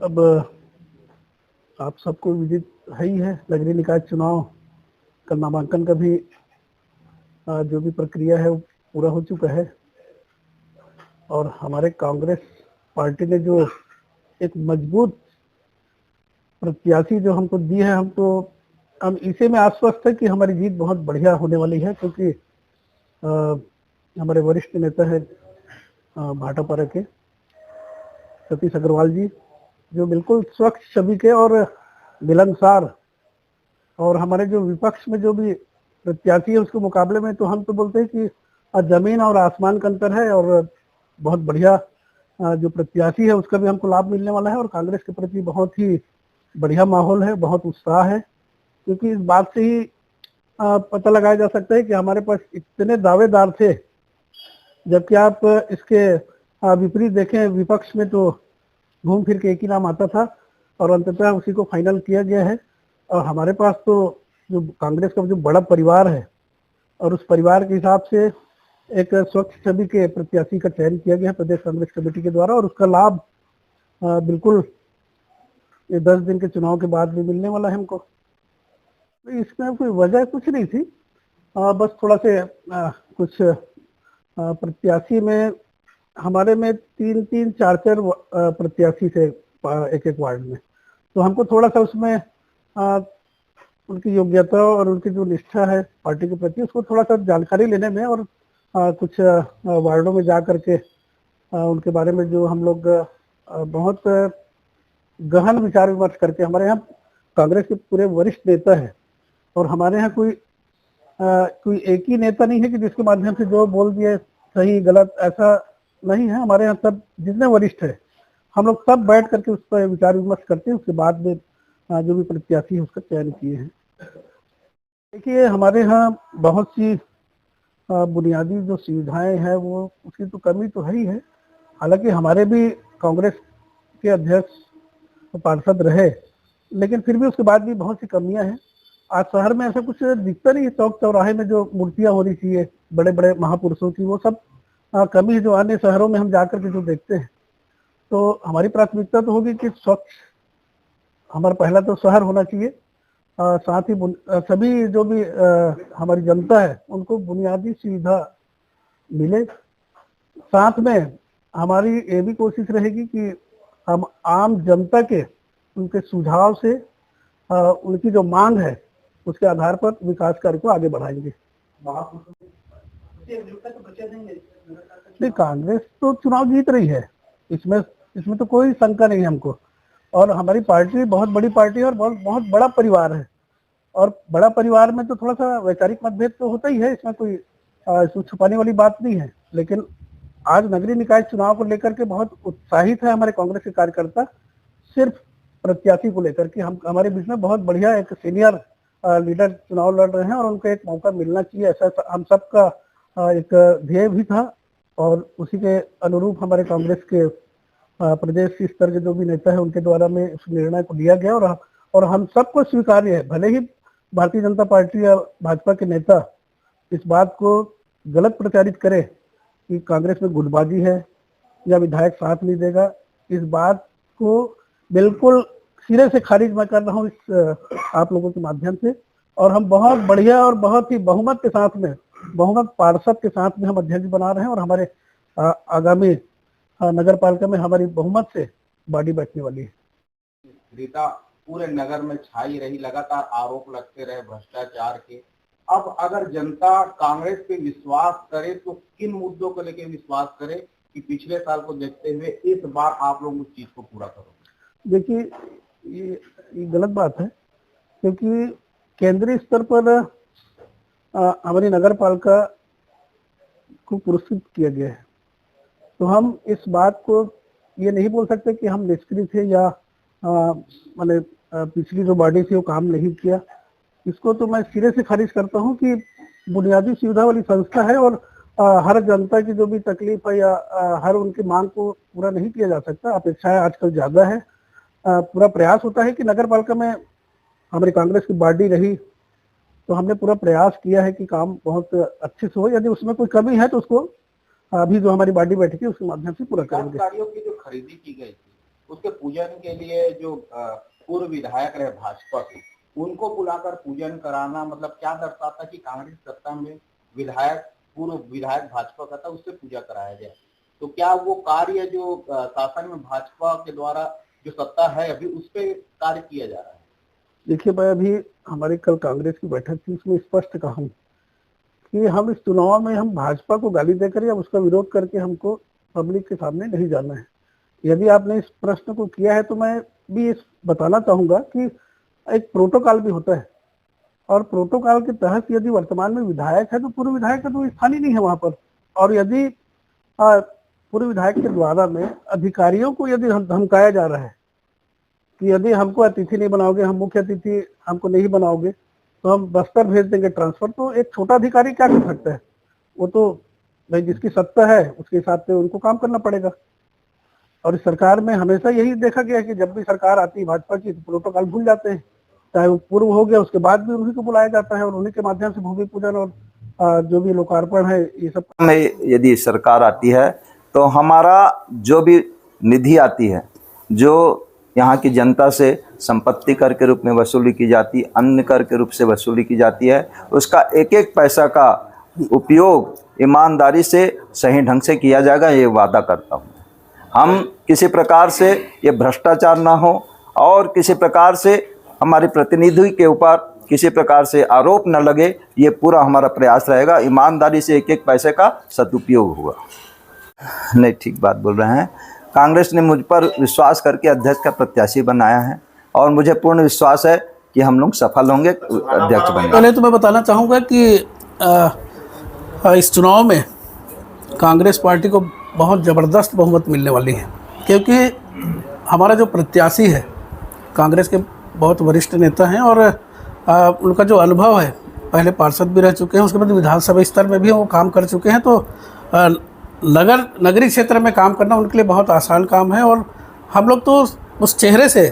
अब आप सबको विदित है ही है, नगरीय निकाय चुनाव का नामांकन का भी जो भी प्रक्रिया है वो पूरा हो चुका है और हमारे कांग्रेस पार्टी ने जो एक मजबूत प्रत्याशी जो हमको दी है, हम इसे में आश्वस्त है कि हमारी जीत बहुत बढ़िया होने वाली है, क्योंकि हमारे वरिष्ठ नेता है भाटापारा के सतीश अग्रवाल जी, जो बिल्कुल स्वच्छ छवि के और मिलनसार, और हमारे जो विपक्ष में जो भी प्रत्याशी है उसके मुकाबले में तो हम तो बोलते हैं कि जमीन और आसमान का अंतर है, और बहुत बढ़िया जो प्रत्याशी है उसका भी हमको लाभ मिलने वाला है। और कांग्रेस के प्रति बहुत ही बढ़िया माहौल है, बहुत उत्साह है, क्योंकि इस बात से ही पता लगाया जा सकता है कि हमारे पास इतने दावेदार थे, जबकि आप इसके विपरीत देखें विपक्ष में तो घूम फिर के एक ही नाम आता था और अंततः उसी को फाइनल किया गया है। और हमारे पास तो जो कांग्रेस का जो बड़ा परिवार है और उस परिवार के हिसाब से एक स्वच्छ छवि के प्रत्याशी का चयन किया गया है प्रदेश कांग्रेस कमेटी के द्वारा, और उसका लाभ बिल्कुल ये 10 दिन के चुनाव के बाद भी मिलने वाला है हमको। तो इसमें कोई वजह कुछ नहीं थी, बस थोड़ा से कुछ प्रत्याशी में हमारे में 3-3, 4-4 प्रत्याशी थे एक एक वार्ड में, तो हमको थोड़ा सा उसमें उनकी योग्यता और उनकी जो निष्ठा है पार्टी के प्रति उसको थोड़ा सा जानकारी लेने में और कुछ वार्डों में जा करके उनके बारे में जो हम लोग बहुत गहन विचार विमर्श करके, हमारे यहाँ कांग्रेस के पूरे वरिष्ठ नेता है और हमारे यहाँ कोई एक ही नेता नहीं है कि जिसके माध्यम से जो बोल दिए सही गलत, ऐसा नहीं है। हमारे यहाँ सब जितने वरिष्ठ है हम लोग सब बैठ करके उस पर विचार विमर्श करते हैं, उसके बाद में जो भी प्रत्याशी है उसका चयन किए हैं। देखिए हमारे यहाँ बहुत सी बुनियादी जो सुविधाएं हैं वो उसकी तो कमी तो है ही है, हालांकि हमारे भी कांग्रेस के अध्यक्ष तो पार्षद रहे, लेकिन फिर भी उसके बाद भी बहुत सी कमियां हैं। आज शहर में ऐसा कुछ दिखता नहीं, चौक चौराहे में जो मूर्तियां होनी चाहिए बड़े बड़े महापुरुषों की, वो सब कमी है जो अन्य शहरों में हम जाकर के जो देखते हैं। तो हमारी प्राथमिकता तो होगी कि स्वच्छ हमारा पहला तो शहर होना चाहिए, साथ ही सभी जो भी हमारी जनता है उनको बुनियादी सुविधा मिले। साथ में हमारी ये भी कोशिश रहेगी कि हम आम जनता के उनके सुझाव से उनकी जो मांग है उसके आधार पर विकास कार्य को आगे बढ़ाएंगे। नहीं, कांग्रेस तो चुनाव जीत रही है, इसमें तो कोई शंका नहीं है हमको, और हमारी पार्टी बहुत बड़ी पार्टी है और बहुत बड़ा परिवार है, और बड़ा परिवार में तो थोड़ा सा वैचारिक मतभेद तो होता ही है, इसमें कोई छुपाने वाली बात नहीं है। लेकिन आज नगरीय निकाय चुनाव को लेकर के बहुत उत्साहित है हमारे कांग्रेस के कार्यकर्ता, सिर्फ प्रत्याशी को लेकर के। हम हमारे बीच में बहुत बढ़िया एक सीनियर लीडर चुनाव लड़ रहे हैं और उनको एक मौका मिलना चाहिए, ऐसा हम सबका एक ध्येय भी था, और उसी के अनुरूप हमारे कांग्रेस के प्रदेश स्तर के जो भी नेता है उनके द्वारा में इस निर्णय को लिया गया, और हम सबको स्वीकार्य है। भले ही भारतीय जनता पार्टी या भाजपा के नेता इस बात को गलत प्रचारित करे कि कांग्रेस में गुटबाजी है या विधायक साथ नहीं देगा, इस बात को बिल्कुल सिरे से खारिज मैं कर रहा हूँ इस आप लोगों के माध्यम से। और हम बहुत बढ़िया और बहुत ही बहुमत के साथ में, बहुमत पार्षद के साथ में हम अध्यक्ष बना रहे हैं, और हमारे आगामी नगर पालिका में हमारी बहुमत से बॉडी बैठने वाली है। रीता पूरे नगर में छाई रही, लगातार आरोप लगते रहे भ्रष्टाचार के। अब अगर जनता कांग्रेस पे विश्वास करे तो किन मुद्दों को लेकर विश्वास करे कि पिछले साल को देखते हुए इस बार आप लोग उस चीज को पूरा करोगे? देखिए ये गलत बात है, क्योंकि केंद्रीय स्तर पर हमारी नगर पालिका को पुरस्कृत किया गया है, तो हम इस बात को ये नहीं बोल सकते कि हम निष्क्रिय थे या मैंने पिछली जो बॉडी थी वो काम नहीं किया। इसको तो मैं सिरे से खारिज करता हूँ कि बुनियादी सुविधा वाली संस्था है, और हर जनता की जो भी तकलीफ है या हर उनकी मांग को पूरा नहीं किया जा सकता। अपेक्षाएं आजकल ज्यादा है, पूरा प्रयास होता है कि नगर पालिका में हमारी कांग्रेस की बॉडी रही तो हमने पूरा प्रयास किया है कि काम बहुत अच्छे से हो। यदि उसमें कोई कमी है तो उसको अभी जो हमारी बॉडी बैठी थी उसके माध्यम से पूरा करेंगे। कार्यों की जो खरीदी की गई थी उसके पूजन के लिए जो पूर्व विधायक रहे भाजपा के, उनको बुलाकर पूजन कराना मतलब क्या दर्शाता कि कांग्रेस सत्ता में पूर्व विधायक भाजपा का था, उससे पूजा कराया गया। तो क्या वो कार्य जो शासन में भाजपा के द्वारा जो सत्ता है अभी उस पर कार्य किया जा रहा है? देखिए भाई, अभी हमारी कल कांग्रेस की बैठक थी, उसमें स्पष्ट कहा कि हम इस चुनाव में हम भाजपा को गाली देकर या उसका विरोध करके हमको पब्लिक के सामने नहीं जाना है। यदि आपने इस प्रश्न को किया है तो मैं भी इस बताना चाहूंगा कि एक प्रोटोकॉल भी होता है, और प्रोटोकॉल के तहत यदि वर्तमान में विधायक है तो पूर्व विधायक का तो स्थान ही नहीं है वहां पर। और यदि पूर्व विधायक के द्वारा में अधिकारियों को यदि धमकाया जा रहा है कि यदि हमको अतिथि नहीं बनाओगे, हम मुख्य अतिथि हमको नहीं बनाओगे तो हम बस्तर भेज देंगे ट्रांसफर, तो एक छोटा अधिकारी क्या कर सकता है? वो तो भाई जिसकी सत्ता है उसके हिसाब से उनको काम करना पड़ेगा। और इस सरकार में हमेशा यही देखा गया कि जब भी सरकार आती है भाजपा की तो प्रोटोकॉल भूल जाते हैं, चाहे वो पूर्व हो गया उसके बाद भी उन्हीं को बुलाया जाता है और उन्हीं के माध्यम से भूमि पूजन और जो भी लोकार्पण है ये सब में यदि सरकार आती है तो हमारा जो भी निधि आती है, जो यहाँ की जनता से संपत्ति कर के रूप में वसूली की जाती, अन्न कर के रूप से वसूली की जाती है, उसका एक एक पैसा का उपयोग ईमानदारी से सही ढंग से किया जाएगा, ये वादा करता हूँ। हम किसी प्रकार से ये भ्रष्टाचार ना हो और किसी प्रकार से हमारे प्रतिनिधि के ऊपर किसी प्रकार से आरोप न लगे, ये पूरा हमारा प्रयास रहेगा। ईमानदारी से एक एक पैसे का सदुपयोग होगा। नहीं, ठीक बात बोल रहे हैं। कांग्रेस ने मुझ पर विश्वास करके अध्यक्ष का प्रत्याशी बनाया है और मुझे पूर्ण विश्वास है कि हम लोग सफल होंगे, अध्यक्ष बनेंगे। पहले तो मैं बताना चाहूँगा कि इस चुनाव में कांग्रेस पार्टी को बहुत ज़बरदस्त बहुमत मिलने वाली है, क्योंकि हमारा जो प्रत्याशी है कांग्रेस के बहुत वरिष्ठ नेता हैं और उनका जो अनुभव है, पहले पार्षद भी रह चुके हैं, उसके बाद विधानसभा स्तर में भी वो काम कर चुके हैं। तो नगरीय क्षेत्र में काम करना उनके लिए बहुत आसान काम है। और हम लोग तो उस चेहरे से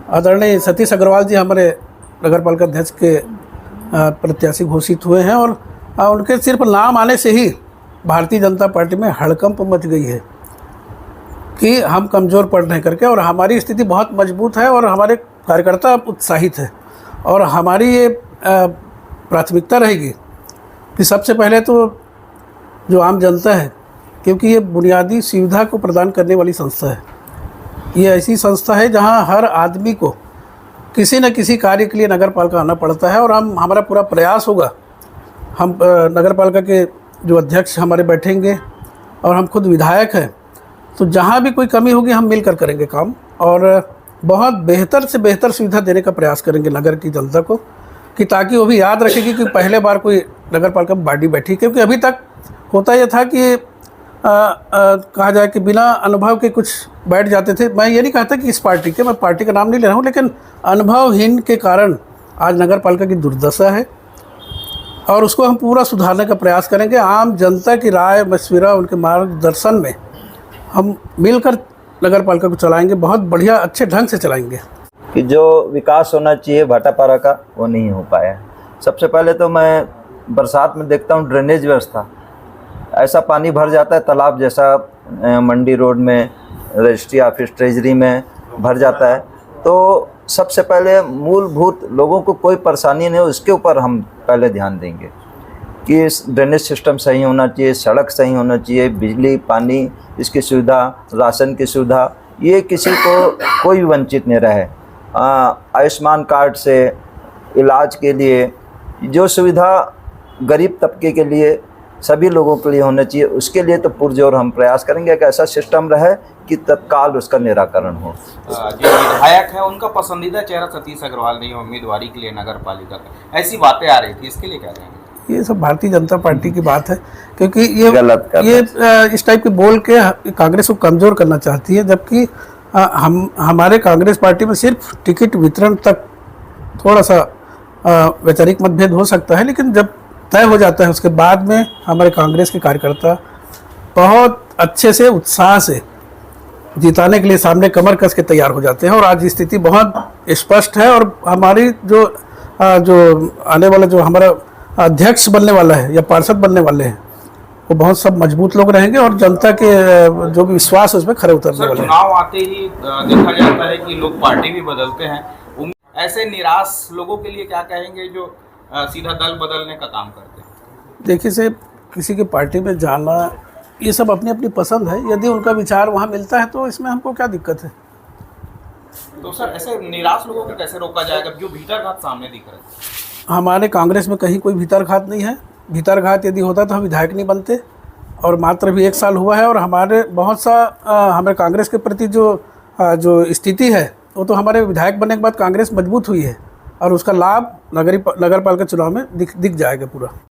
आदरणीय सतीश अग्रवाल जी हमारे नगर पालिका अध्यक्ष के प्रत्याशी घोषित हुए हैं और उनके सिर्फ नाम आने से ही भारतीय जनता पार्टी में हड़कंप मच गई है कि हम कमज़ोर पड़ रहे करके, और हमारी स्थिति बहुत मजबूत है और हमारे कार्यकर्ता उत्साहित है। और हमारी ये प्राथमिकता रहेगी कि सबसे पहले तो जो आम जनता है, क्योंकि ये बुनियादी सुविधा को प्रदान करने वाली संस्था है, ये ऐसी संस्था है जहां हर आदमी को किसी न किसी कार्य के लिए नगर पालिका आना पड़ता है। और हमारा पूरा प्रयास होगा, हम नगर पालिका के जो अध्यक्ष हमारे बैठेंगे और हम खुद विधायक हैं, तो जहाँ भी कोई कमी होगी हम मिलकर करेंगे काम और बहुत बेहतर से बेहतर सुविधा देने का प्रयास करेंगे नगर की जनता को, कि ताकि वो भी याद रखेगी कि पहले बार कोई नगर पालिका में बॉडी बैठी। क्योंकि अभी तक होता यह था कि कहा जाए कि बिना अनुभव के कुछ बैठ जाते थे। मैं ये नहीं कहता कि इस पार्टी के, मैं पार्टी का नाम नहीं ले रहा हूँ, लेकिन अनुभवहीन के कारण आज नगर पालिका की दुर्दशा है और उसको हम पूरा सुधारने का प्रयास करेंगे। आम जनता की राय मशविरा, उनके मार्गदर्शन में हम मिलकर नगर पालिका को चलाएंगे, बहुत बढ़िया अच्छे ढंग से चलाएंगे। कि जो विकास होना चाहिए भाटापारा का वो नहीं हो पाया। सबसे पहले तो मैं बरसात में देखता हूँ ड्रेनेज व्यवस्था, ऐसा पानी भर जाता है तालाब जैसा, मंडी रोड में, रजिस्ट्री ऑफिस, ट्रेजरी में भर जाता है। तो सबसे पहले मूलभूत लोगों को कोई परेशानी नहीं हो, इसके ऊपर हम पहले ध्यान देंगे कि ड्रेनेज सिस्टम सही होना चाहिए, सड़क सही होना चाहिए, बिजली पानी इसकी सुविधा, राशन की सुविधा, ये किसी को कोई भी वंचित नहीं रहे। आयुष्मान कार्ड से इलाज के लिए जो सुविधा गरीब तबके के लिए सभी लोगों के लिए होना चाहिए, उसके लिए तो पुरजोर हम प्रयास करेंगे कि ऐसा सिस्टम रहे कि तत्काल उसका निराकरण हो। जो विधायक है उनका पसंदीदा चेहरा सतीश अग्रवाल नहीं है उम्मीदवारी के लिए नगर पालिका का, ऐसी बातें आ रही थी, इसके लिए क्या कहेंगे? ये सब भारतीय जनता पार्टी की बात है, क्योंकि ये इस टाइप के बोल के कांग्रेस को कमज़ोर करना चाहती है, जबकि हमारे कांग्रेस पार्टी में सिर्फ टिकट वितरण तक थोड़ा सा वैचारिक मतभेद हो सकता है, लेकिन जब तय हो जाता है उसके बाद में हमारे कांग्रेस के कार्यकर्ता बहुत अच्छे से उत्साह से जिताने के लिए सामने कमर कस के तैयार हो जाते हैं। और आज स्थिति बहुत स्पष्ट है और हमारी जो आने वाला जो हमारा अध्यक्ष बनने वाला है या पार्षद बनने वाले हैं, वो बहुत सब मजबूत लोग रहेंगे और जनता के जो भी विश्वास है उसमें खरे उतरने सर, वाले हैं। चुनाव आते ही देखा जाता है कि लोग पार्टी भी बदलते हैं। ऐसे निराश लोगों के लिए क्या कहेंगे जो सीधा दल बदलने का काम करते हैं? देखिए से किसी की पार्टी में जाना ये सब अपनी अपनी पसंद है, यदि उनका विचार वहाँ मिलता है तो इसमें हमको क्या दिक्कत है। तो सर, ऐसे निराश लोगों को कैसे रोका जाएगा जो भीतरघात सामने दिख रहे हैं? हमारे कांग्रेस में कहीं कोई भीतरघात नहीं है। भीतरघात यदि होता तो हम विधायक नहीं बनते, और मात्र भी 1 साल हुआ है और हमारे बहुत सा हमारे कांग्रेस के प्रति जो स्थिति है वो तो हमारे विधायक बनने के बाद कांग्रेस मजबूत हुई है, और उसका लाभ नगर पालिका चुनाव में दिख जाएगा पूरा।